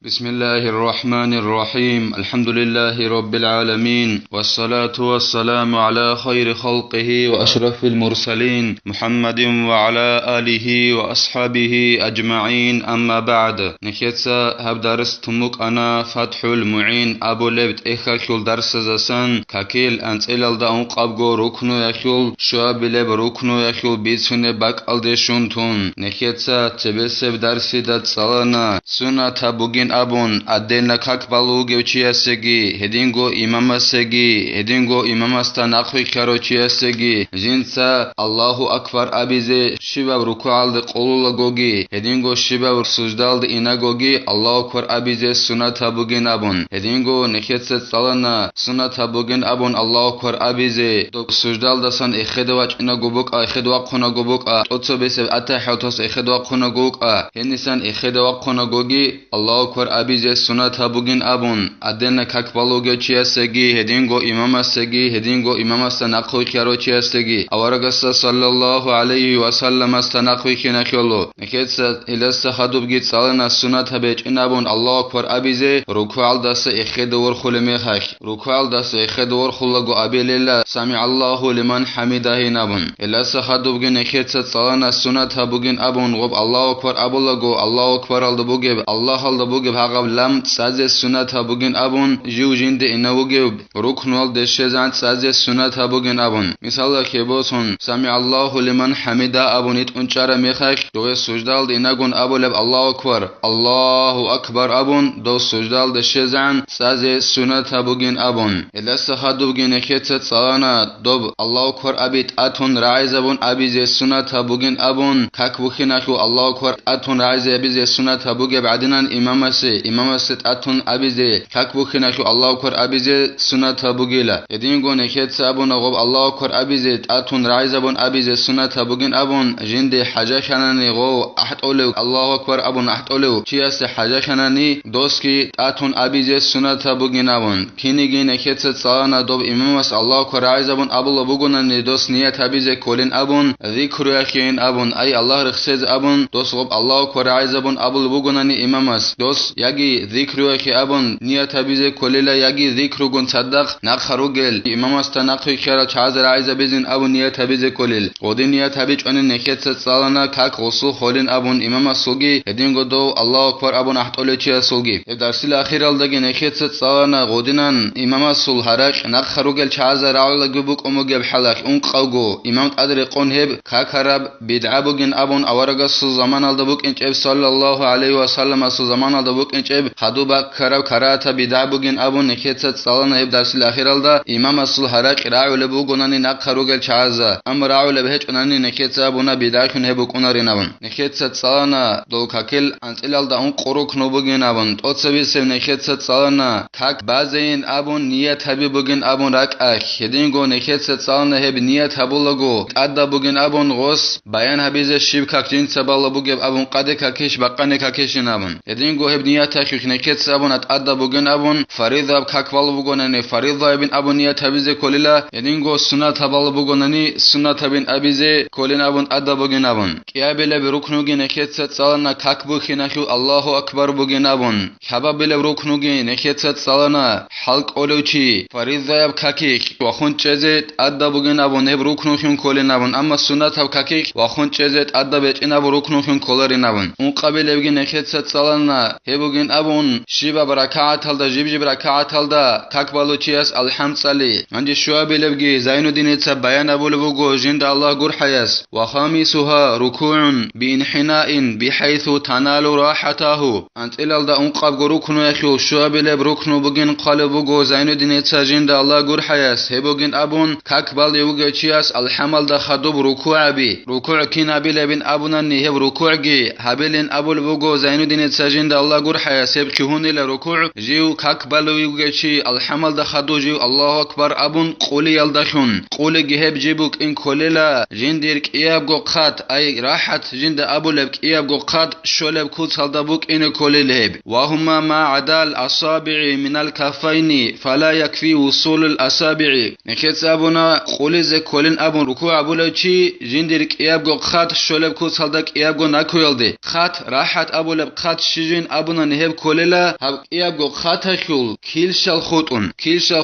بسم الله الرحمن الرحيم. الحمد لله رب العالمين، والصلاة والسلام على خير خلقه وأشرف المرسلين محمد وعلى آله وأصحابه أجمعين. أما بعد، نخيتسا هب درس تمك أنا فتح المعين أبو لبت إخاكل درس زسان كاكيل أنت إلال دا أنقابغو ركنو يخول شواب لب ركنو يخول بيتسون باك ألدشونتون. نخيتسا تبسب درسي دات صلانا سنة تابوغين abun adena kakbalu gevchiasegi hedingo imamasegi hedingo imamastan akhwi karochiasegi jinsa Allahu akbar abize shiva rukualde qolula gogi hedingo shiva sujdalde inagogi Allahu akbar abize sunat abugin abun hedingo nekhetsa salana sunat abugin abun Allahu akbar abize do sujdaldasan ekhedwach inagobok ekhedwa khona gobok otso bese atahatos ekhedwa khona gok henisan ekhedwa khona gogi Allahu abize sunat abugin abun adena kakbaluge chiasegi hedingo imamasegi hedingo imamastan aqwi karo chiasegi awaragasa sallallahu alayhi wa sallam astanaqwi kinakholo neketsa ilasta khadubgi salana sunat habech inabun Allahu akbar abize rukual das ekhedor khulme khakh rukual das ekhedor khulago abelela sami Allahu liman hamidahi nabun ilasta khadubgi neketsa salana sunat abugin abun gob Allahu akbar abulago Allahu akbar aldabuge Allah aldabuge lam saze sunat abugin abun jiujinde inawge ruknul deshezant saze sunat abugin abun misalla keboson sami Allahu liman hamida abunit unchara mekhak do sujdal inagun abulab Allahu akbar abun do sujdal deshezan saze sunat abugin abun elasa hadugin ekhet salana dob Allahu akbar abit atun raiz abun abize sunat abugin abun kakbukhinahu Allahu akbar atun raiz abize sunat abuge badinan imamase imamaset atun abize kakbukhinahu Allahu akbar abize sunat abugila edingo nekhet sabun gob Allahu akbar abize atun raizabun abize sunat abugin abun jinde haja khanani go ahtolu Allahu akbar abun ahtolu chias haja khanani doski atun abize sunat abugin abun kinigi nekhet salana dob imamas Allahu akbar raizabun abul bugunani dos niyat abize kolin abun zikru yakhin abun ay Allah rikhsez abun dos gob Allahu akbar raizabun abul bugunani imamas dos yagi zikru ki abun niyat abize kolela yagi zikru gun saddaq nakharugel imamasta nakhi kara chazar aiza bezin abun niyat abize kolel odi niyat abich onen nekhet salana kak ghusul kholin abun imama sogi edingo do Allahu akbar abun ahtole chi sogi darsil akhir aldagi nekhet salana godinan imama sul haraq nakharugel chazar ala gubuk umugeb halak un qawgo imam adri qonheb kakarab bid'a bugin abun awaraga su zaman alda buk incheb sallallahu alayhi wa sallam su zaman alda buk incheb haduba karav karata bid'a bugin abun nekhet salana heb darsil akhir alda imam sul haraq ra'ul bugunani nakharugel chaza amra'ul behch onani nekhet abuna bid'a kun heb kunari nabun nekhet salana do kakil antil alda un qoruk no bugin abun totsebi sev nekhet salana kak bazein abun niyat habi bugin abun rak'ak hedingo nekhet salana heb niyat habulago adda bugin abun gos bayan habize shib kakjin saballa bugeb abun qade kakish baqane kakish nabun hedingo heb niyat akik nekhet abun adda bugin abun farida kakval bugonani farida ibn abun niyat habize kolila hedingo sunat habal bugonani sunat ibn abize kolin abun adda bugin abun qiyabele ruknugi nekhet salana kakbu khinahu Allahu akbar bugin abun hababele ruknugi nekhet salana halq oluchi farida kakik wa khuncheze adda bugin abun heb ruknuhun kolin abun amma sunat hab kakik wa khuncheze adda bechina ruknuhun kolarin abun un qabelevgi nekhet salana hebugin abun shiba barakat halda jibjib rakat halda kakbaluchias alhamsali manje shuabelevgi zainuddin etsa bayan abulbugo jinda Allah gur hayas wa khamisuha ruku'un bi inhina'in bihaythu tanalu rahatahu antilalda unqab ruknu yakhu shuabelev ruknu bugin qalbugo zainuddin etsa jinda Allah gur hayas hebugin abun kakbal yugechias alhamalda khadub ruku'abi ruku' kinabelevin abunani heb ruku'gi habelin abulbugo zainuddin etsa jinda Allah gur hayas heb kihunila ruku' jiu kakbalu yugechi alhamalda khadu jiu Allahu akbar abun quli yaldashun quli giheb jibuk in kolela jindir qiyab go qat ay rahat jinda abuleb qiyab go qat sholeb kut saldabuk in koleleb wa huma ma adal asabi'i min al kafaini fala yakfi wusul al asabi'i nekhet abuna quli ze kolin abun ruku' abulachi jindir qiyab go qat sholeb kut salda qiyab go nakoyalde qat rahat abuleb qat shijin abuna neheb kolela hab qiabgo khatashul kilshal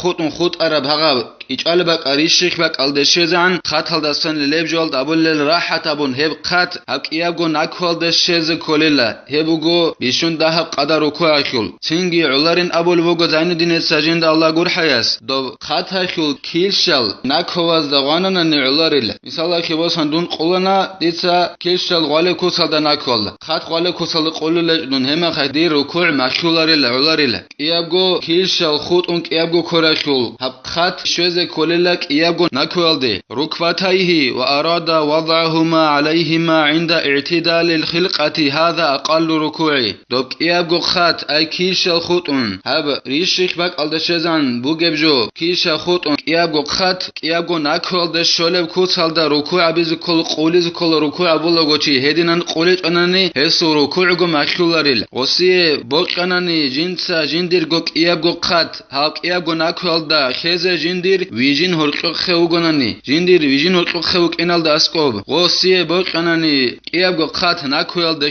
khutun khut arab haga ich'alba qarishikh ba qaldeshezan khataldasan lebjold abullel rahat abun heb khat hab qiabgo nakhwalde sheze kolela hebugo bishun dahab qadaru koashul singi ularin abul vogo zainuddin sajinda Allah gurhayas do khatashul kilshal nakhwaz da ghanana ni ularil misala khibosan dun qulana ditsa kilshal gale kosalda nakhwal khat gale kosal qulule dun hema khaydir ruku' mashhularil ularil qiabgo kilshal khutun qiabgo korashul hab khat sheze kolela qiabgo nakhwalde rukbatayhi wa arada wad'ahuma alayhima 'inda i'tidal al-khilqati hadha aqallu ruku'i do qiabgo khat ay kilshal khutun hab rishikh bak aldashezan bugebjo kilshal khutun qiabgo khat qiabgo nakhwalde sholev kusalda ruku' abiz kol quliz kol ruku' abulogochi hedinan qulic anani hesu ruku' go mashhularil osie boqanani jinsa jindir go qiabgo khat hab qiabgo nakhwalda kheze jindir vijin horqoq kheugonani jindir vijin horqoq kheu qenalda asqob osie boqanani qiabgo khat nakhwalda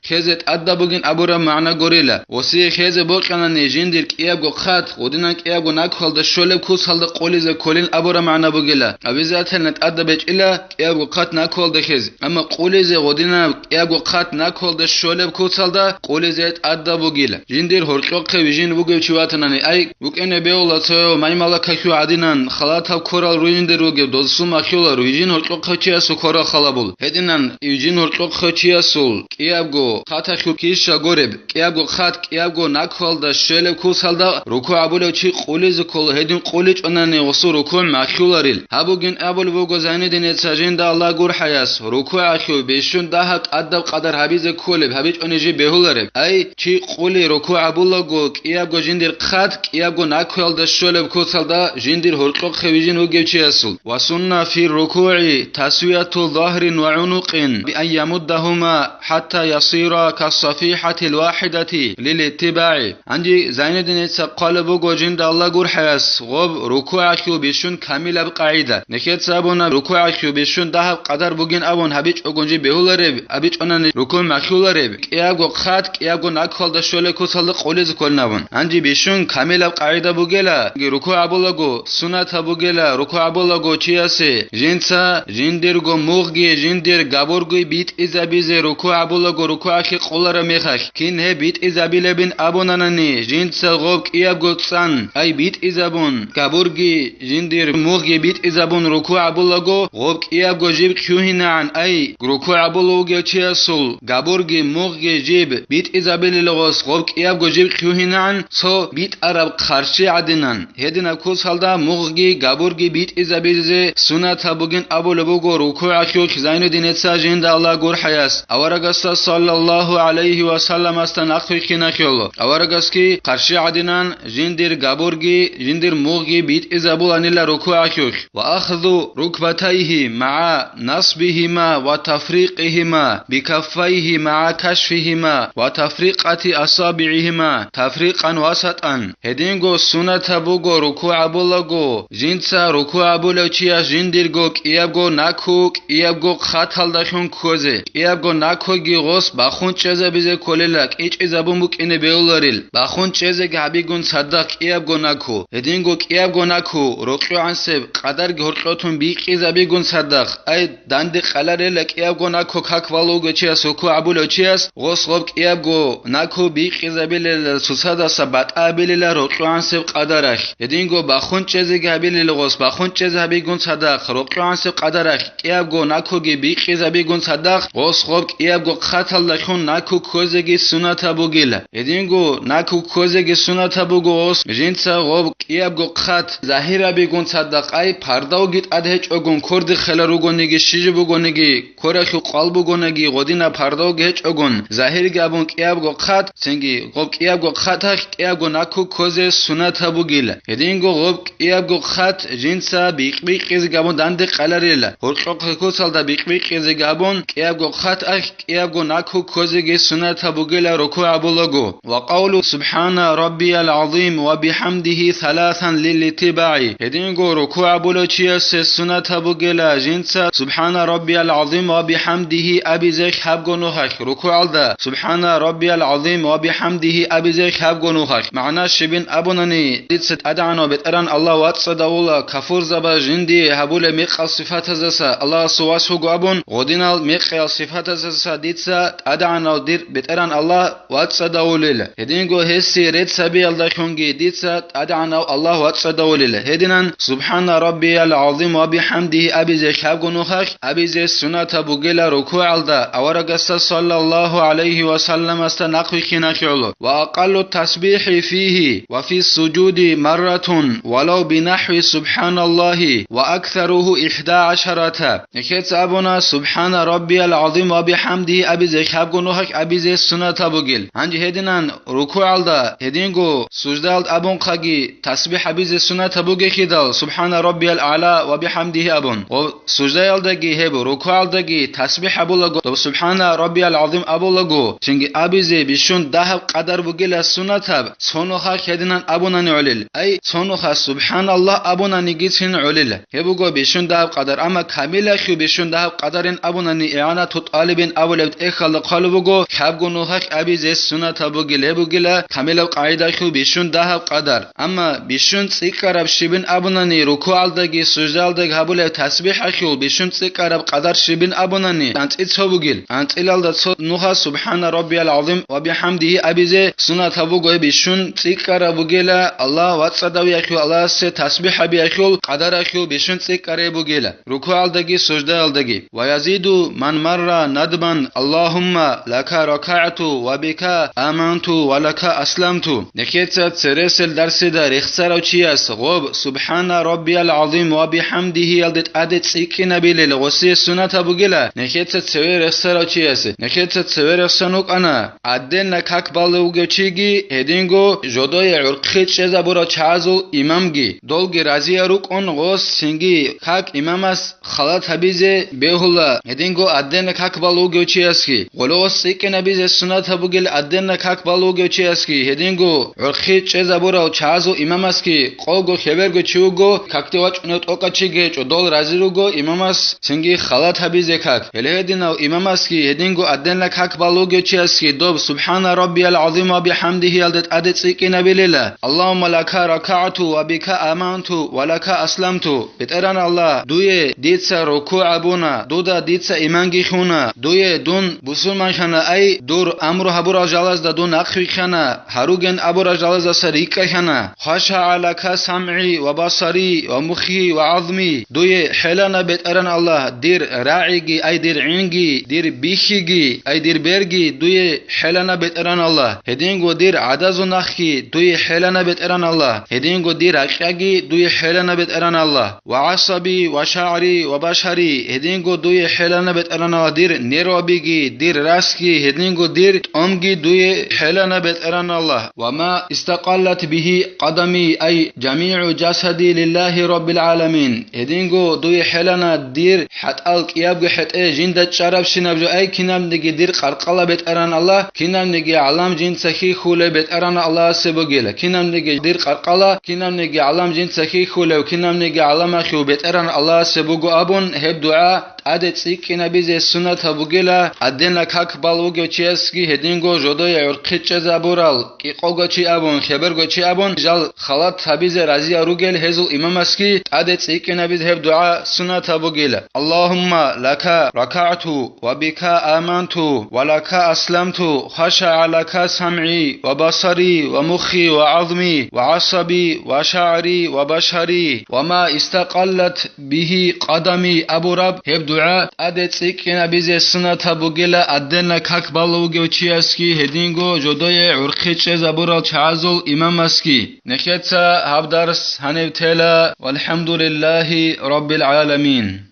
kheze tadabugin abura ma'na gorila osie kheze boqanani jindir qiabgo khat odinan qiabgo nakhwalda sholev kusalda qulize kolin abura ma'na bugila abizatan tadabechila qiabgo khat nakhwalda kheze amma qulize odina qiabgo khat nakhwalda sholev kusalda qulize tadabugila jindir horqoq khevijin bugevchiwatanani ay bukene beola to maymala kakhu adinan khalata koral ruindir bugev dosuma khula ruijin horqoq khachiasu koral khalabul hedinan ijin horqoq khachiasul qiabgo khata khukisha goreb qiabgo khat qiabgo nakhwalda sholev kusalda ruku abulochi qulize kol hedin qulich onani osu ruku makhularil habugin abul vogo zainuddin sajinda Allah gurhayas ruku akhu beshun dahat adab qadar habize koleb habich oneji behulare ay chi quli ruku abulago qiabgo jindir khat qiabgo nakhwalda sholev kusalda jindir horqoq khevijin ugevchiasul wa sunna fi ruku'i taswiyatu dhahrin wa unuqin bi an yamuddahuma hatta yasira kasafihati alwahidati lilittiba'i anji zainuddin qala vogo jinda Allah gurhayas gob ruku akhu beshun kamilab qaida nekhet sabona ruku akhu beshun dahab qadar bugin abon habich ogonji behulare habich onani ruku makhulare qiabgo khat qiabgo nakhwalda sholev kusalda quliz kolnabon anji beshun kamilab qaida bugela ruku abulago sunata bugela ruku abulago chiase jinsa jindirgo muggi jindir gaborgo bit izabize ruku abulago ruku akhi qolara mekhak kin he bit izabilebin abonanani jinsa gob qiabgo tsan ay bit izabun gaborgi jindir muggi bit izabun ruku abulago gob qiabgo jib khuhinan ay ruku abulago chiasul gaborgi muggi jib bit izabililgos gob qiabgo jib khuhinan so bit arab qarshi adinan hedina kusalda muggi gaborgi bit izabize sunata bugin abulago ruku akhu zainuddin sajinda Allah gurhayas awaragasta sallallahu alayhi wa sallam astan akhu khinakholo awaragaski qarshi adinan jindir gaborgi jindir muggi bit izabulanila ruku akhu wa akhdhu rukbatayhi ma'a nasbihima wa tafriqihima bikaffayhi ma'a kashfihima wa tafriqati asabi'ihima tafriqan wasatan hedingo sunata bugo ruku abulago jinsa ruku abulochia jindirgo qiabgo nakhu qiabgo khatalda khun koze qiabgo nakhu gi gos baxun cheze bize kolela qich izabum qine beularil baxun cheze gabigun sadaq qiabgo nakhu hedingo qiabgo nakhu ruqu anseb qadar gorqotun bi qizabigun sadaq ay dande qalarela qiabgo nakhu khakvalogo chias ruku abulochias gos gob qiabgo nakhu bi qizabilil susada sabat abilila ruqu anseb qadarash hedingo baxun cheze gabilil gos baxun cheze habigun sadaq ruqu anseb qadarash qiabgo nakhu gi bi qizabigun sadaq gos gob qiabgo khatal lakhun nakhu kozegi sunata bugila hedingo nakhu kozegi sunata bugos jinsa gob qiabgo khat zahira bigun sadaq ay pardao git adhech ogun kordi khelarugonigi shijibugonigi korakhu qalbugonigi godina pardao gech ogun zahir gabun qiabgo khat sengi gob qiabgo khatach qiabgo nakhu koze sunata bugila hedingo غوب يابغو خات جنسا بيقبيقيز غابون داند قلاريلا هرقوق كوسالدا بيقبيقيز غابون يابغو خات اخ يابغو ناكو كوزيغي سنة بوغيلا ركوع بولغو وقول سبحان ربي العظيم وبحمده ثلاثا للاتباع هدينغو ركوع بولوچيس سنة بوغيلا جنسا سبحان ربي العظيم وبحمده ابي زيخ حبغونوخ ركوع الدا سبحان ربي العظيم وبحمده ابي زيخ حبغونوخ معنى شبين ابونني ديت ادعنو بتران الله واتصداولا كفور زبا جندي هبول ميق صفات زسا الله سواسو غابون غودينال ميق صفات زسا ديت ادعنو دير بتران الله واتصداولل هدينغو هسي ريت سبي الله خونغي ديت ادعنو الله واتصداولل هدينان سبحان ربي العظيم وبحمده ابي زيخ حبغونوخ ابي زي سنة بوغيلا ركوع الدا اورغس صلى الله عليه وسلم استنقي خناخلو واقل التسبيح فيه وفي السجود مرة ولو بنحو سبحان الله واكثره 11 نكيت ابونا سبحان ربي العظيم وبحمده ابي زي حبغونوخ ابي زي سنة بوغيل هنجي هدينان ركوع الدا هدينغو سجدال ابون خاغي تسبيح ابي زي سنة بوغي خيدال سبحان ربي الاعلى وبحمده ابون سجده الدغي هبو ركوع الدغي تسبيح ابولغو سبحان ربي العظيم ابولغو چنگي ابي زي بيشون ده قدر بوغيل سنة سونوخا خدينان ابوناني علل اي سونوخا سبحان الله ابوناني گيتين علل هبوغو بيشون ده قدر اما كامل خو بيشون ده قدرين ابوناني اعانه طالبين اولت اخل قلبوغو خبغونوخ ابي زي سنة بوغيل هبوغيل كامل قاعده خو بيشون ده قدر اما بيشون سيقرب شبين ابوناني ركوع الدغي سجده الدغ هبول تسبيح خو بيشون سيقرب قدر شبين ابوناني انت اتسوغيل انت الالد نوخا سبحان ربي العظيم وبحمده ابي زي سنة بوغو بيشون سيقرب بوغيل الله واتصداوي خو الله سي تسبيح ابي خو قدر خو بيشون سيقرب بوغيل ركوع الدغي سجده الدغي ويزيد من مر ندبا اللهم لك ركعت وبك امنت ولك اسلمت نكيت ترسل درس در اخسر چياس غوب سبحان ربي العظيم وبحمده يلدت ادت سيكنا بيل غسي سنة بوغيلا نكيت تسوير اخسر چياس نكيت تسوير اخسنوك انا ادن كاك بالوغو چيگي هدينغو جودوي عرقيت شزا برا چازو امامگي دولگي رازي روك اون غوس سنگي كاك امامس خلات حبيزه بهولا هدينغو ادن كاك بالوغو چياسكي غلوس سيكنا بيز سنة بوغيل ادن كاك بالوغو چياسكي هدينغو عرقيت شزا برا چازو امامسكي قوغو خبرگو چوغو كاكتواچ نوت اوكاچيگي چو دول رازي روگو امامس سنگي خلات حبيزه كاك هلهدينو امامسكي هدينغو ادن كاك بالوغو چياسكي دوب سبحان ربي العظيم وبحمده يلدت ادت سيكنا بيللا اللهم لك ركعت وبك امنت ولك اسلمت بتران الله دوي ديتسا ركوع ابونا دودا ديتسا ايمانگي خونا دوي دون بوسلمان خنا اي دور امر حبر جلاز دا دون اخوي خنا هروگن ابر جلاز سريك خنا خشع لك سمعي وبصري ومخي وعظمي دوي حلنا بتران الله دير راعيگي اي دير عينگي دير بيخيگي اي دير برگي دوي حلنا بتران الله هدينگو دير عدز نخي دوي حلنا بتران الله هدينگو دير عقاگي دوي حلنا بتران الله وعصبي وشعري وبشري هدينگو دوي حلنا بتران الله دير نيروبيگي دير راسكي هدينگو دير امگي دوي حلنا بتران الله وما استقلت به قدمي اي جميع جسدي لله رب العالمين هدينگو دوي حلنا دير حتال قيابگو حتى جند شرف شنبجو اي كينام ديگي دير قرقلا بتران الله كينام ديگي علام جن سخي خوله بتران الله سبوگيلا كينام ديگي دير قرقلا كينام ديگي علام جن سخي خوله وكينام ديگي علام خو بتران الله سبوگو ابون هب دعاء ادت سيكنا بيز سنة بوغيلا ادنا كاك بالوگو چيسكي هدينگو جودوي عرقيت زابورال كي قوگو چي ابون خبرگو چي ابون جال خلات حبيز رازي روگل هزل امامسكي ادت سيكنا بيز هب دعاء سنة بوغيلا اللهم لك ركعت وبك امنت ولك اسلمت خشع لك سمعي وبصري ومخي وعظمي وعصبي وشعري وبشري وما استقلت به قدمي ابو رب هب دعاء ادت سيكنا بيز سنة بوغيلا ادنا كاك بالوگو چياسكي هدينگو جودوي عرقيت زابورال چازل امامسكي نكتا هب درس هنب تلا والحمد لله رب العالمين.